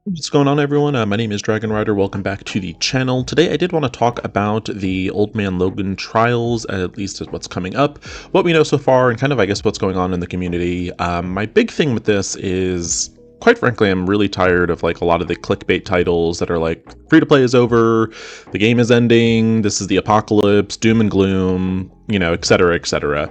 What's going on, everyone? My name is Dragon Rider. Welcome back to the channel. Today I did want to talk about the Old Man Logan Trials, at least as what's coming up, what we know so far, and kind of, I guess, what's going on in the community. My big thing with this is, quite frankly, I'm really tired of like a lot of the clickbait titles that are like, free to play is over, the game is ending, this is the apocalypse, doom and gloom, etc., etc.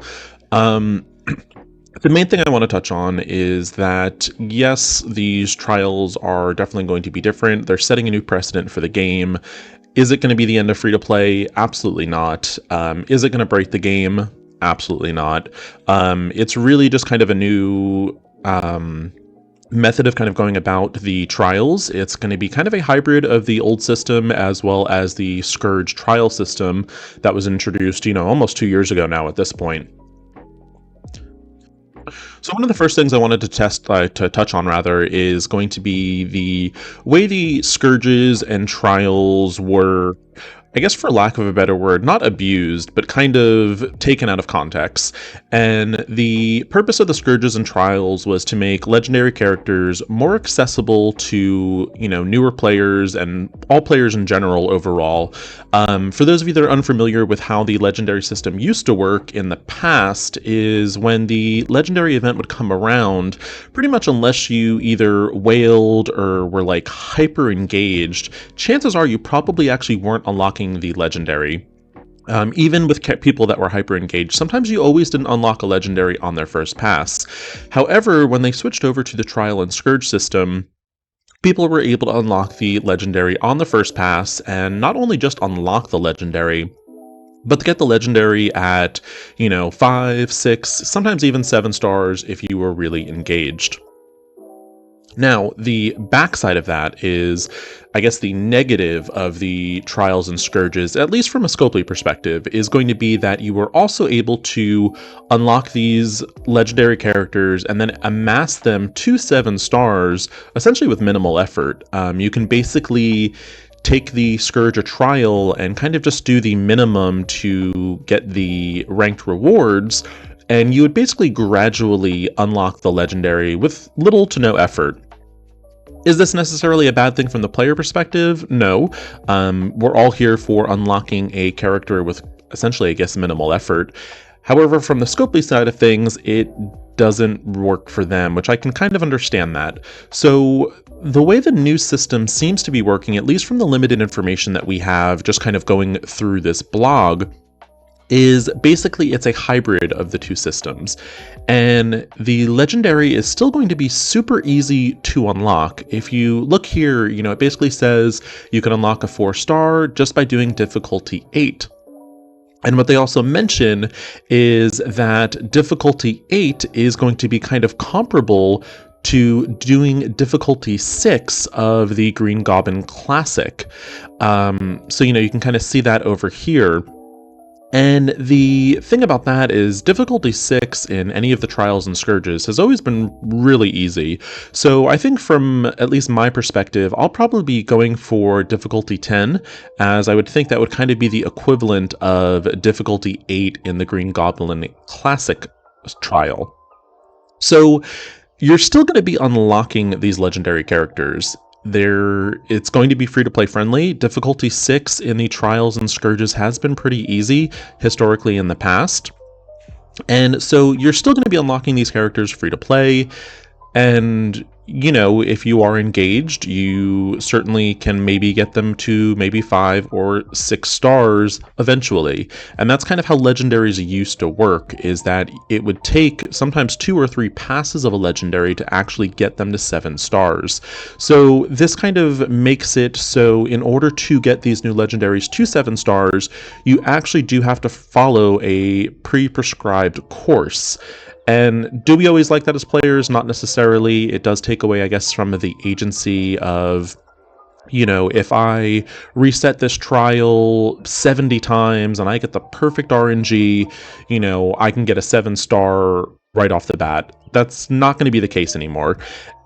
The main thing I want to touch on is that, yes, these trials are definitely going to be different. They're setting a new precedent for the game. Is it going to be the end of free-to-play? Absolutely not. Is it going to break the game? Absolutely not. It's really just kind of a new method of kind of going about the trials. It's going to be kind of a hybrid of the old system as well as the Scourge trial system that was introduced, almost 2 years ago now at this point. So one of the first things I wanted to touch on rather, is going to be the way the scourges and trials were, I guess for lack of a better word, not abused, but kind of taken out of context. And the purpose of the Scourges and Trials was to make legendary characters more accessible to, newer players and all players in general overall. For those of you that are unfamiliar with how the legendary system used to work in the past, is when the legendary event would come around, pretty much unless you either whaled or were like hyper engaged, chances are you probably actually weren't unlocking the legendary. Even with people that were hyper engaged, sometimes you always didn't unlock a legendary on their first pass. However, when they switched over to the Trial and Scourge system, people were able to unlock the legendary on the first pass, and not only just unlock the legendary, but to get the legendary at, 5, 6, sometimes even 7 stars if you were really engaged. Now, the backside of that is, I guess, the negative of the Trials and Scourges, at least from a Scopely perspective, is going to be that you were also able to unlock these legendary characters and then amass them to 7 stars, essentially with minimal effort. You can basically take the Scourge or Trial and kind of just do the minimum to get the ranked rewards, and you would basically gradually unlock the legendary with little to no effort. Is this necessarily a bad thing from the player perspective? No. We're all here for unlocking a character with essentially, I guess, minimal effort. However, from the Scopely side of things, it doesn't work for them, which I can kind of understand that. So the way the new system seems to be working, at least from the limited information that we have just kind of going through this blog, is basically it's a hybrid of the two systems. And the legendary is still going to be super easy to unlock. If you look here, it basically says you can unlock a 4-star just by doing difficulty 8. And what they also mention is that difficulty 8 is going to be kind of comparable to doing difficulty 6 of the Green Goblin Classic. So, you can kind of see that over here. And the thing about that is difficulty 6 in any of the Trials and Scourges has always been really easy. So I think from at least my perspective, I'll probably be going for difficulty 10, as I would think that would kind of be the equivalent of difficulty 8 in the Green Goblin Classic Trial. So you're still going to be unlocking these legendary characters. It's going to be free to play friendly. Difficulty 6 in the Trials and Scourges has been pretty easy historically in the past. And so you're still going to be unlocking these characters free to play. And, if you are engaged, you certainly can maybe get them to maybe 5 or 6 stars eventually. And that's kind of how legendaries used to work, is that it would take sometimes 2 or 3 passes of a legendary to actually get them to 7 stars. So this kind of makes it so in order to get these new legendaries to 7 stars, you actually do have to follow a pre-prescribed course. And do we always like that as players? Not necessarily. It does take away, I guess, some of the agency of, if I reset this trial 70 times and I get the perfect RNG, I can get a 7-star right off the bat. That's not going to be the case anymore.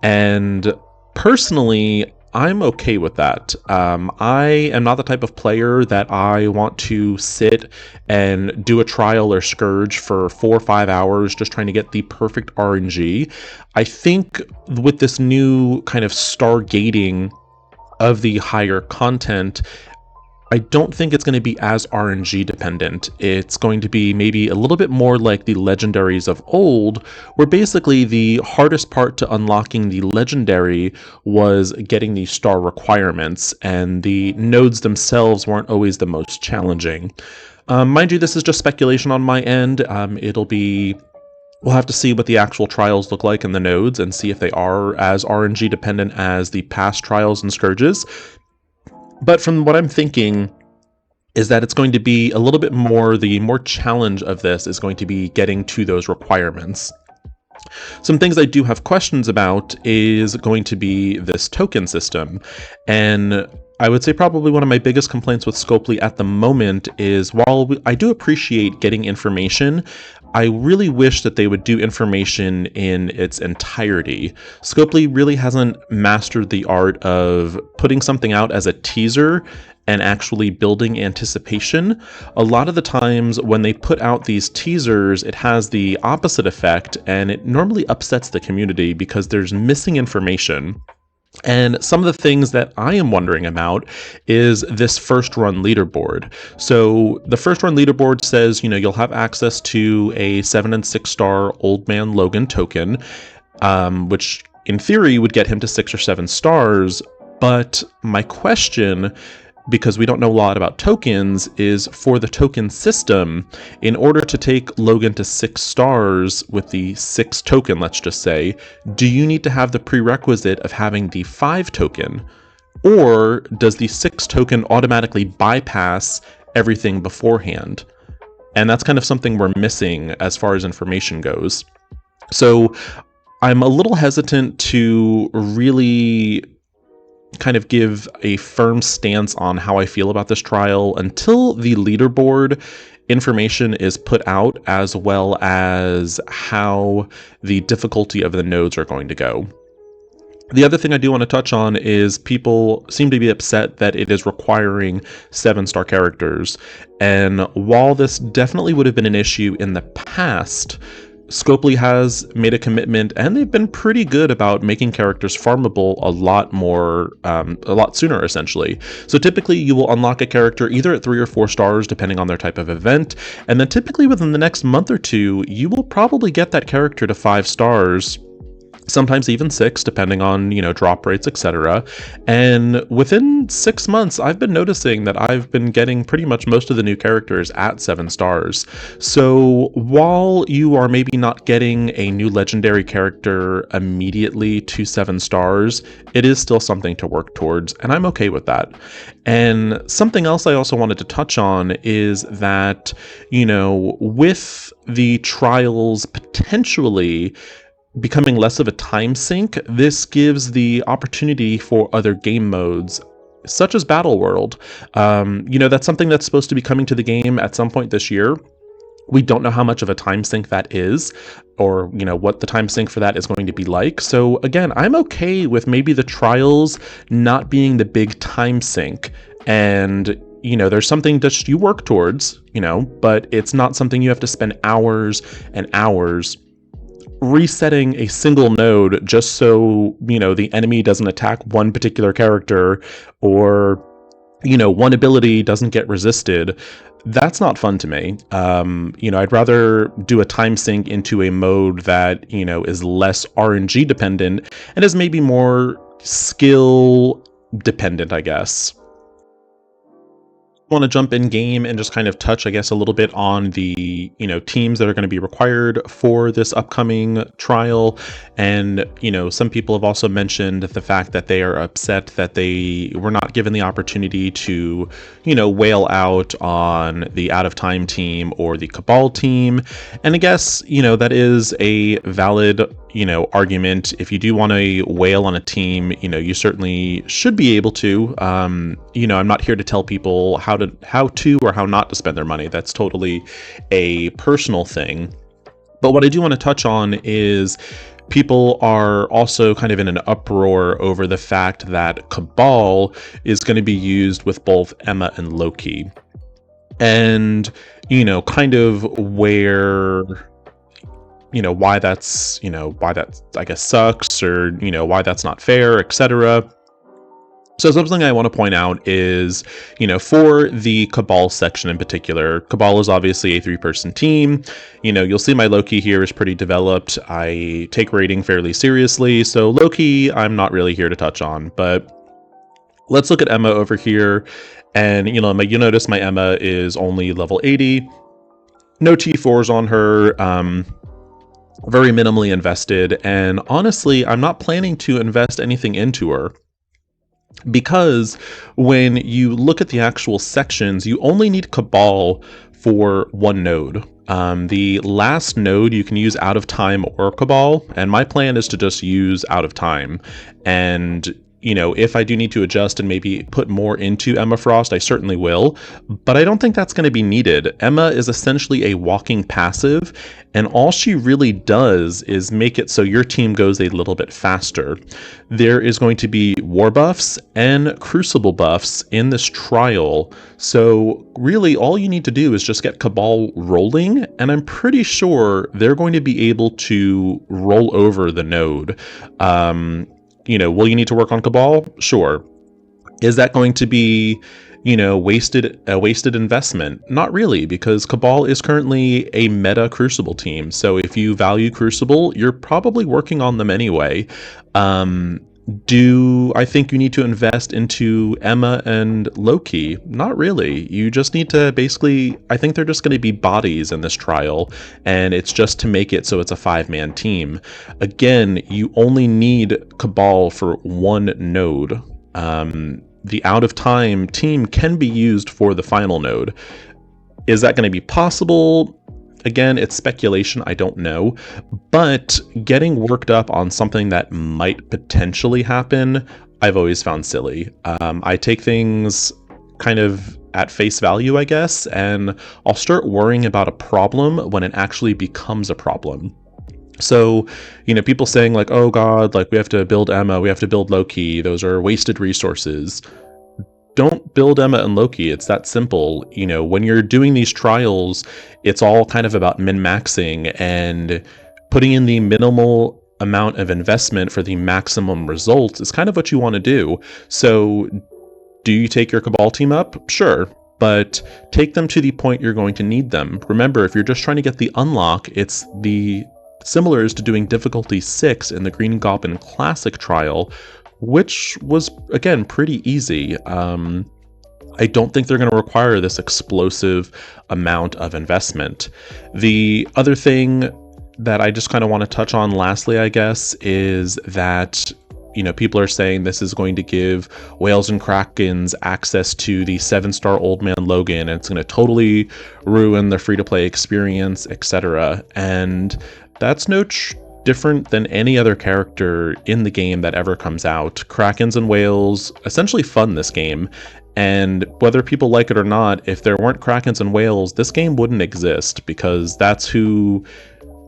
And personally, I'm okay with that. I am not the type of player that I want to sit and do a trial or scourge for 4 or 5 hours just trying to get the perfect RNG. I think with this new kind of star gating of the higher content, I don't think it's going to be as RNG dependent. It's going to be maybe a little bit more like the legendaries of old, where basically the hardest part to unlocking the legendary was getting the star requirements, and the nodes themselves weren't always the most challenging. Mind you, this is just speculation on my end. We'll have to see what the actual trials look like in the nodes and see if they are as RNG dependent as the past trials and scourges. But from what I'm thinking is that it's going to be a little bit more, the more challenge of this is going to be getting to those requirements. Some things I do have questions about is going to be this token system. And I would say probably one of my biggest complaints with Scopely at the moment is while I do appreciate getting information, I really wish that they would do information in its entirety. Scopely really hasn't mastered the art of putting something out as a teaser and actually building anticipation. A lot of the times when they put out these teasers, it has the opposite effect, and it normally upsets the community because there's missing information. And some of the things that I am wondering about is this first run leaderboard. So the first run leaderboard says, you'll have access to a 7 and 6 star Old Man Logan token, which in theory would get him to 6 or 7 stars. But my question, because we don't know a lot about tokens, is for the token system, in order to take Logan to 6 stars with the 6 token, let's just say, do you need to have the prerequisite of having the 5 token? Or does the 6 token automatically bypass everything beforehand? And that's kind of something we're missing as far as information goes. So I'm a little hesitant to really kind of give a firm stance on how I feel about this trial until the leaderboard information is put out, as well as how the difficulty of the nodes are going to go. The other thing I do want to touch on is people seem to be upset that it is requiring 7-star characters. And while this definitely would have been an issue in the past, Scopely has made a commitment, and they've been pretty good about making characters farmable a lot sooner, essentially. So typically you will unlock a character either at 3 or 4 stars, depending on their type of event, and then typically within the next month or two, you will probably get that character to 5 stars, sometimes even 6, depending on, drop rates, etc. And within 6 months, I've been noticing that I've been getting pretty much most of the new characters at 7 stars. So while you are maybe not getting a new legendary character immediately to 7 stars, it is still something to work towards, and I'm okay with that. And something else I also wanted to touch on is that, with the trials potentially becoming less of a time sink, this gives the opportunity for other game modes, such as Battle World. That's something that's supposed to be coming to the game at some point this year. We don't know how much of a time sink that is, or, what the time sink for that is going to be like. So again, I'm okay with maybe the trials not being the big time sink. And there's something that you work towards, but it's not something you have to spend hours and hours resetting a single node just so, the enemy doesn't attack one particular character, or, one ability doesn't get resisted. That's not fun to me. I'd rather do a time sink into a mode that, is less RNG dependent and is maybe more skill dependent, I guess. Want to jump in game and just kind of touch, I guess, a little bit on the teams that are going to be required for this upcoming trial. And some people have also mentioned the fact that they are upset that they were not given the opportunity to whale out on the out of time team or the Cabal team. And I guess that is a valid argument. If you do want to whale on a team, you certainly should be able to. I'm not here to tell people how to or how not to spend their money. That's totally a personal thing. But what I do want to touch on is People are also kind of in an uproar over the fact that Cabal is going to be used with both Emma and Loki. And, kind of where, why that's, I guess, sucks, or, why that's not fair, etc. So something I want to point out is, for the Cabal section in particular, Cabal is obviously a 3-person team. You'll see my Loki here is pretty developed. I take raiding fairly seriously, so Loki I'm not really here to touch on, but let's look at Emma over here. And, you notice my Emma is only level 80. No T4s on her. Very minimally invested. And honestly, I'm not planning to invest anything into her, because when you look at the actual sections, you only need Cabal for one node. The last node you can use Out of Time or Cabal, and my plan is to just use Out of Time. And if I do need to adjust and maybe put more into Emma Frost, I certainly will, but I don't think that's going to be needed. Emma is essentially a walking passive, and all she really does is make it so your team goes a little bit faster. There is going to be war buffs and crucible buffs in this trial, so really all you need to do is just get Cabal rolling, and I'm pretty sure they're going to be able to roll over the node. Will you need to work on Cabal? Sure. Is that going to be, a wasted investment? Not really, because Cabal is currently a meta Crucible team. So if you value Crucible, you're probably working on them anyway. Do I think you need to invest into Emma and Loki? Not really. You just need to basically, I think they're just going to be bodies in this trial, and it's just to make it so it's a 5-man team. Again, you only need Cabal for one node. The Out of Time team can be used for the final node. Is that going to be possible? Again, it's speculation, I don't know, but getting worked up on something that might potentially happen, I've always found silly. I take things kind of at face value, I guess, and I'll start worrying about a problem when it actually becomes a problem. So, people saying like, oh god, like we have to build Emma, we have to build Loki, those are wasted resources. Don't build Emma and Loki. It's that simple. When you're doing these trials, it's all kind of about min-maxing and putting in the minimal amount of investment for the maximum results is kind of what you want to do. So do you take your Cabal team up? Sure. But take them to the point you're going to need them. Remember, if you're just trying to get the unlock, it's the similar as to doing difficulty 6 in the Green Goblin Classic trial, which was, again, pretty easy. I don't think they're going to require this explosive amount of investment. The other thing that I just kind of want to touch on lastly, I guess, is that, people are saying this is going to give Whales and Krakens access to the 7-star Old Man Logan, and it's going to totally ruin the free-to-play experience, etc. And that's no different than any other character in the game that ever comes out. Krakens and Whales essentially fund this game, and whether people like it or not, if there weren't Krakens and Whales, this game wouldn't exist, because that's who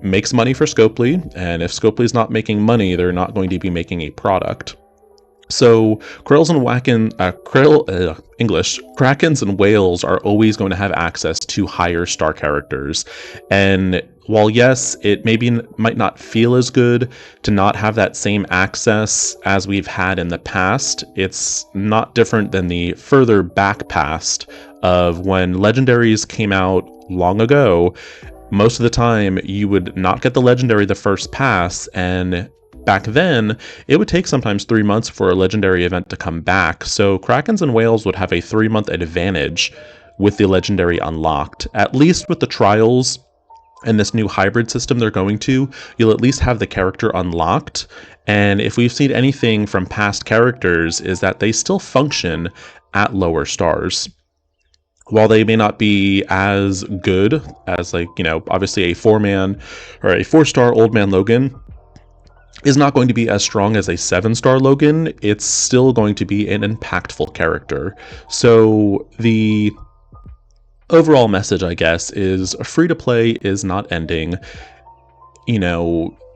makes money for Scopely, and if Scopely's not making money, they're not going to be making a product. So Krakens and Whales are always going to have access to higher star characters, and while yes, it might not feel as good to not have that same access as we've had in the past, it's not different than the further back past of when legendaries came out long ago. Most of the time, you would not get the legendary the first pass, and back then, it would take sometimes 3 months for a legendary event to come back, so Krakens and Whales would have a 3-month advantage with the legendary unlocked. At least with the trials and this new hybrid system they're going to, you'll at least have the character unlocked. And if we've seen anything from past characters, is that they still function at lower stars. While they may not be as good as, obviously a 4-man or a 4-star Old Man Logan is not going to be as strong as a 7-star Logan, it's still going to be an impactful character. So the overall message, I guess, is free-to-play is not ending.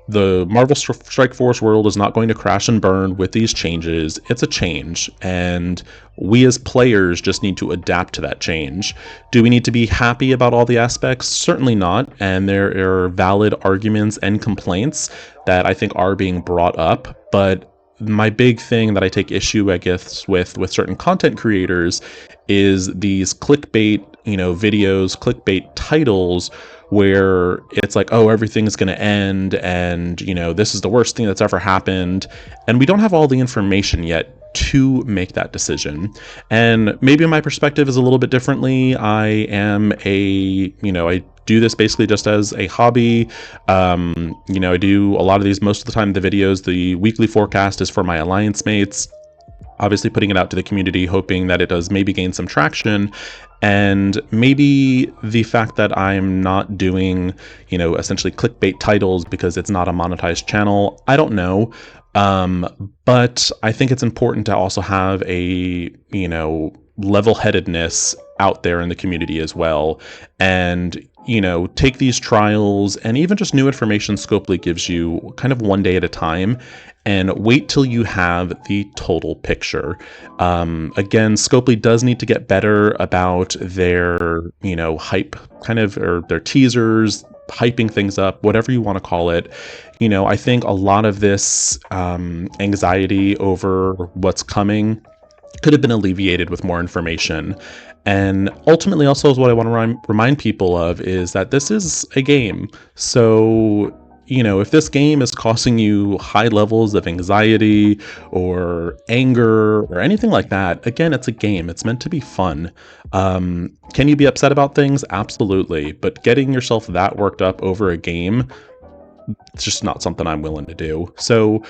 The Marvel Strike Force world is not going to crash and burn with these changes. It's a change, and we as players just need to adapt to that change. Do we need to be happy about all the aspects? Certainly not, and there are valid arguments and complaints that I think are being brought up, but my big thing that I take issue, I guess, with certain content creators is these clickbait, videos, clickbait titles where it's like, oh, everything's going to end and, this is the worst thing that's ever happened. And we don't have all the information yet to make that decision. And maybe my perspective is a little bit differently. I I do this basically just as a hobby. I do a lot of these most of the time. The videos, the weekly forecast is for my alliance mates. Obviously putting it out to the community, hoping that it does maybe gain some traction. And maybe the fact that I'm not doing, essentially clickbait titles because it's not a monetized channel, I don't know. But I think it's important to also have a, level-headedness out there in the community as well. And, take these trials and even just new information Scopely gives you kind of one day at a time, and wait till you have the total picture. Again, Scopely does need to get better about their, hype kind of, or their teasers, hyping things up, whatever you want to call it. I think a lot of this anxiety over what's coming could have been alleviated with more information. And ultimately, also, is what I want to remind people of is that this is a game. So, if this game is causing you high levels of anxiety or anger or anything like that, again, it's a game. It's meant to be fun. Can you be upset about things? Absolutely. But getting yourself that worked up over a game, it's just not something I'm willing to do. So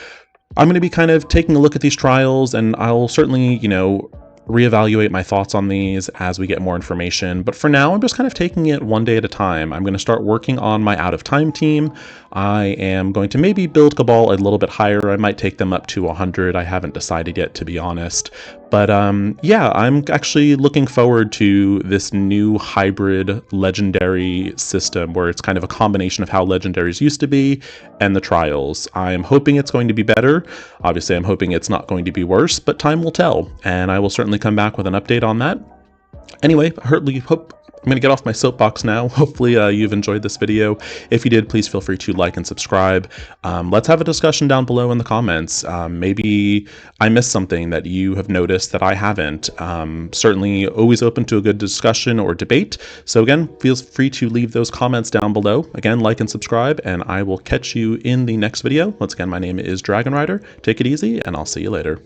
I'm going to be kind of taking a look at these trials, and I'll certainly, reevaluate my thoughts on these as we get more information. But for now, I'm just kind of taking it one day at a time. I'm going to start working on my out of time team. I am going to maybe build Cabal a little bit higher. I might take them up to 100. I haven't decided yet, to be honest. But yeah, I'm actually looking forward to this new hybrid legendary system where it's kind of a combination of how legendaries used to be and the trials. I'm hoping it's going to be better. Obviously, I'm hoping it's not going to be worse, but time will tell. And I will certainly come back with an update on that. Anyway, I'm going to get off my soapbox now. Hopefully you've enjoyed this video. If you did, please feel free to like and subscribe. Let's have a discussion down below in the comments. Maybe I missed something that you have noticed that I haven't. Certainly always open to a good discussion or debate. So again, feel free to leave those comments down below. Again, like and subscribe, and I will catch you in the next video. Once again, my name is Dragon Rider. Take it easy, and I'll see you later.